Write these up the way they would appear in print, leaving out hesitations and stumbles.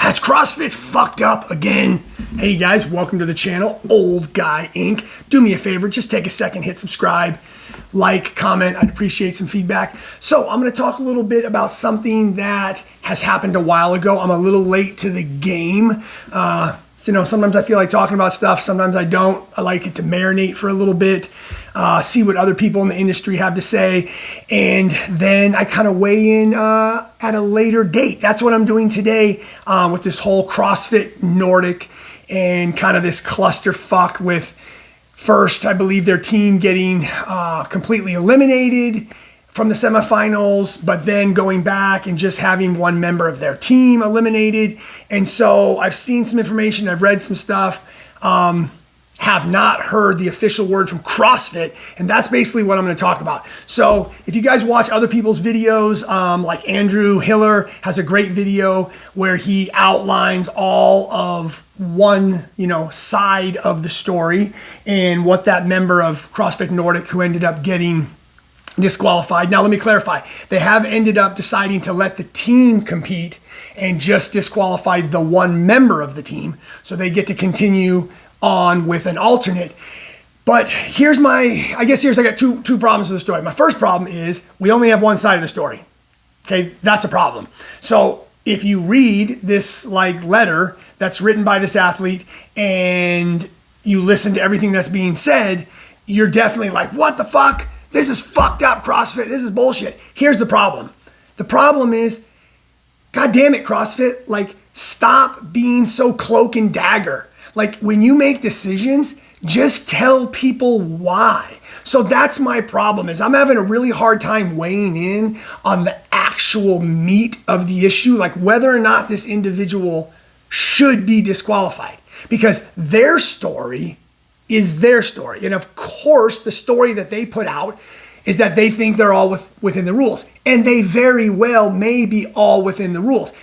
Has CrossFit fucked up again? Hey guys, welcome to the channel, Old Guy Inc. Do me a favor, just take a second, hit subscribe, like, comment. I'd appreciate some feedback. So I'm going to talk a little bit about something that has happened a while ago. I'm a little late to the game. Sometimes I feel like talking about stuff, sometimes I don't. I like it to marinate for a little bit, see what other people in the industry have to say, and then I kind of weigh in at a later date. That's what I'm doing today with this whole CrossFit Nordic and kind of this clusterfuck with first, I believe their team getting completely eliminated from the semifinals, but then going back and just having one member of their team eliminated. And so I've seen some information, I've read some stuff, have not heard the official word from CrossFit, and that's basically what I'm going to talk about. So if you guys watch other people's videos, like Andrew Hiller has a great video where he outlines all of one, side of the story and what that member of CrossFit Nordic who ended up getting disqualified. Now, let me clarify. They have ended up deciding to let the team compete and just disqualify the one member of the team. So they get to continue on with an alternate. But I got two problems with the story. My first problem is we only have one side of the story. Okay, that's a problem. So if you read this letter that's written by this athlete and you listen to everything that's being said, you're definitely like, what the fuck? This is fucked up, CrossFit. This is bullshit. Here's the problem. The problem is, God damn it, CrossFit, stop being so cloak and dagger. When you make decisions, just tell people why. So that's my problem, is I'm having a really hard time weighing in on the actual meat of the issue, whether or not this individual should be disqualified, because their story is their story. And of course, the story that they put out is that they think they're all within the rules. And they very well may be all within the rules.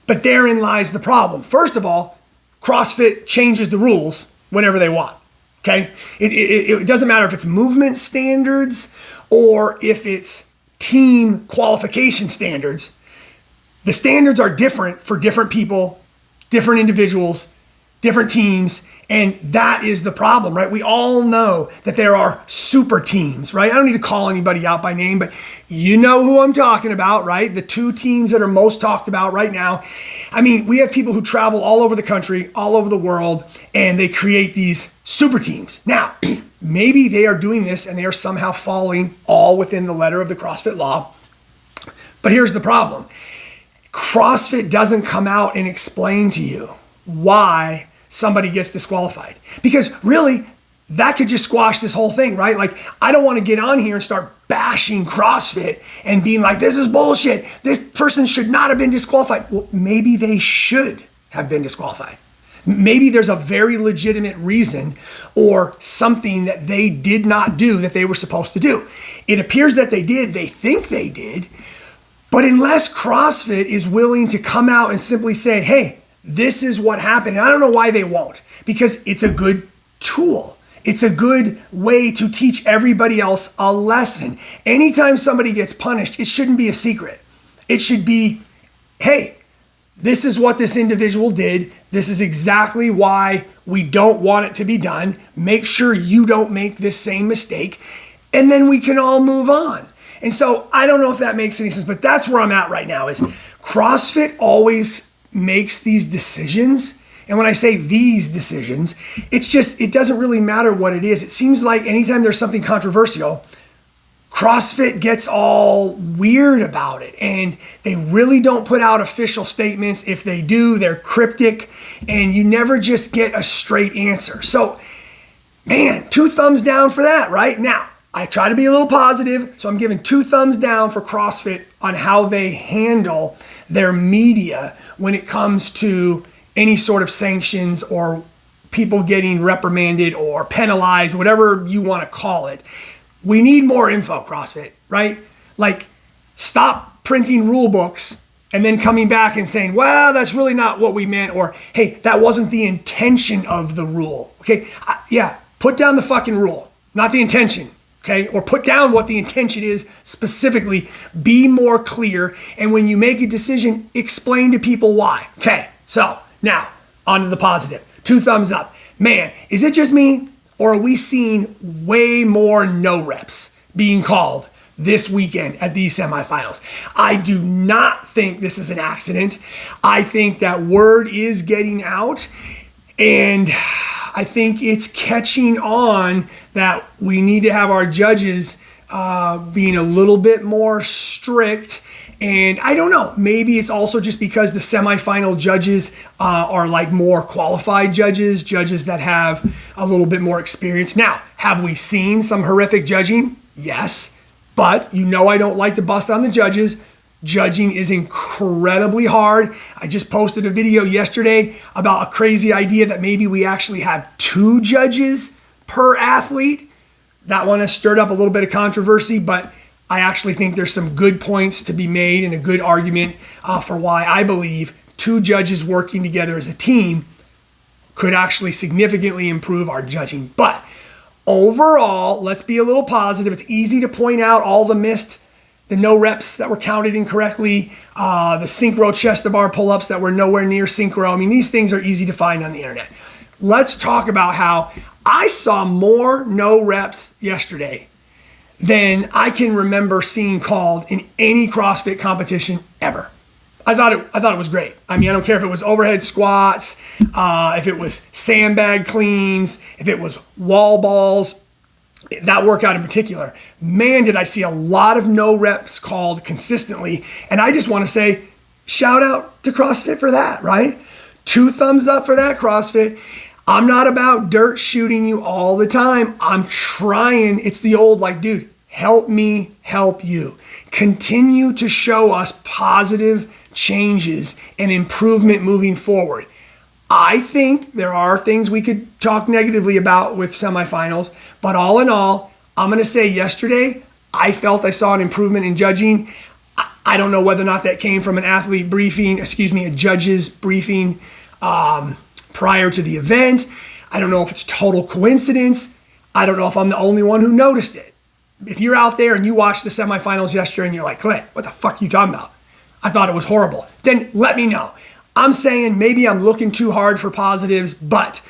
But therein lies the problem. First of all, CrossFit changes the rules whenever they want, okay? It doesn't matter if it's movement standards or if it's team qualification standards. The standards are different for different people, different individuals, different teams, and that is the problem, right? We all know that there are super teams, right? I don't need to call anybody out by name, but you know who I'm talking about, right? The two teams that are most talked about right now. I mean, we have people who travel all over the country, all over the world, and they create these super teams. Now, maybe they are doing this and they are somehow falling all within the letter of the CrossFit law. But here's the problem. CrossFit doesn't come out and explain to you why somebody gets disqualified, because really that could just squash this whole thing, right? I don't want to get on here and start bashing CrossFit and being like, this is bullshit, this person should not have been disqualified. Well, maybe they should have been disqualified. Maybe there's a very legitimate reason or something that they did not do that they were supposed to do. It appears that they did, they think they did, but unless CrossFit is willing to come out and simply say, hey, this is what happened. And I don't know why they won't, because it's a good tool. It's a good way to teach everybody else a lesson. Anytime somebody gets punished, it shouldn't be a secret. It should be, hey, this is what this individual did. This is exactly why we don't want it to be done. Make sure you don't make this same mistake. And then we can all move on. And so I don't know if that makes any sense, but that's where I'm at right now, is CrossFit always makes these decisions. And when I say these decisions, it doesn't really matter what it is. It seems like anytime there's something controversial, CrossFit gets all weird about it. And they really don't put out official statements. If they do, they're cryptic, and you never just get a straight answer. So, man, 2 thumbs down for that, right? Now, I try to be a little positive, so I'm giving 2 thumbs down for CrossFit on how they handle their media when it comes to any sort of sanctions or people getting reprimanded or penalized, whatever you want to call it. We need more info, CrossFit, right? Stop printing rule books and then coming back and saying, well, that's really not what we meant, or hey, that wasn't the intention of the rule. Okay, put down the fucking rule, not the intention. Okay, or put down what the intention is specifically, be more clear, and when you make a decision, explain to people why. Okay, So now on to the positive. 2 thumbs up. Man, is it just me or are we seeing way more no reps being called this weekend at these semifinals? I do not think this is an accident. I think that word is getting out, and I think it's catching on that we need to have our judges being a little bit more strict. And I don't know, maybe it's also just because the semifinal judges are like more qualified judges that have a little bit more experience. Now, have we seen some horrific judging? Yes, but I don't like to bust on the judges. Judging is incredibly hard. I just posted a video yesterday about a crazy idea that maybe we actually have 2 judges per athlete. That one has stirred up a little bit of controversy, but I actually think there's some good points to be made and a good argument for why I believe 2 judges working together as a team could actually significantly improve our judging. But overall, let's be a little positive. It's easy to point out all the no reps that were counted incorrectly, the synchro chest to bar pull-ups that were nowhere near synchro. I mean, these things are easy to find on the internet. Let's talk about how I saw more no reps yesterday than I can remember seeing called in any CrossFit competition ever. I thought it was great. I mean, I don't care if it was overhead squats, if it was sandbag cleans, if it was wall balls, that workout in particular. Man, did I see a lot of no reps called consistently. And I just want to say, shout out to CrossFit for that, right? 2 thumbs up for that, CrossFit. I'm not about dirt shooting you all the time. I'm trying. It's the old dude, help me help you. Continue to show us positive changes and improvement moving forward. I think there are things we could talk negatively about with semifinals, but all in all, I'm going to say yesterday, I felt I saw an improvement in judging. I don't know whether or not that came from a judge's briefing prior to the event. I don't know if it's total coincidence. I don't know if I'm the only one who noticed it. If you're out there and you watched the semifinals yesterday and you're like, Clint, what the fuck are you talking about? I thought it was horrible. Then let me know. I'm saying maybe I'm looking too hard for positives, but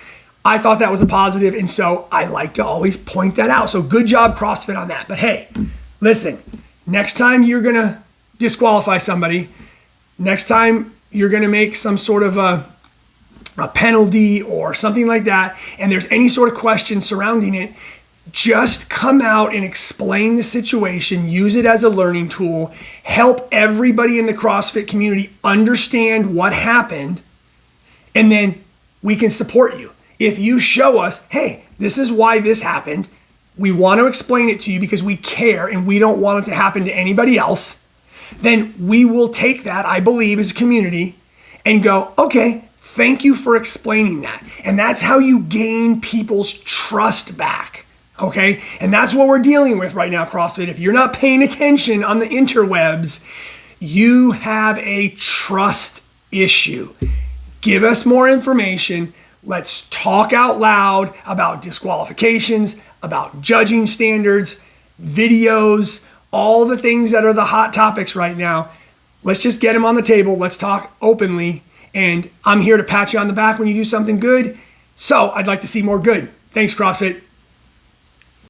I thought that was a positive, and so I like to always point that out. So good job, CrossFit, on that. But hey, listen, next time you're going to disqualify somebody, next time you're going to make some sort of a penalty or something like that, and there's any sort of question surrounding it, just come out and explain the situation, use it as a learning tool, help everybody in the CrossFit community understand what happened, and then we can support you. If you show us, hey, this is why this happened, we want to explain it to you because we care and we don't want it to happen to anybody else, then we will take that, I believe, as a community and go, okay, thank you for explaining that. And that's how you gain people's trust back. Okay, and that's what we're dealing with right now, CrossFit. If you're not paying attention on the interwebs, you have a trust issue. Give us more information. Let's talk out loud about disqualifications, about judging standards, videos, all the things that are the hot topics right now. Let's just get them on the table. Let's talk openly. And I'm here to pat you on the back when you do something good. So I'd like to see more good. Thanks, CrossFit.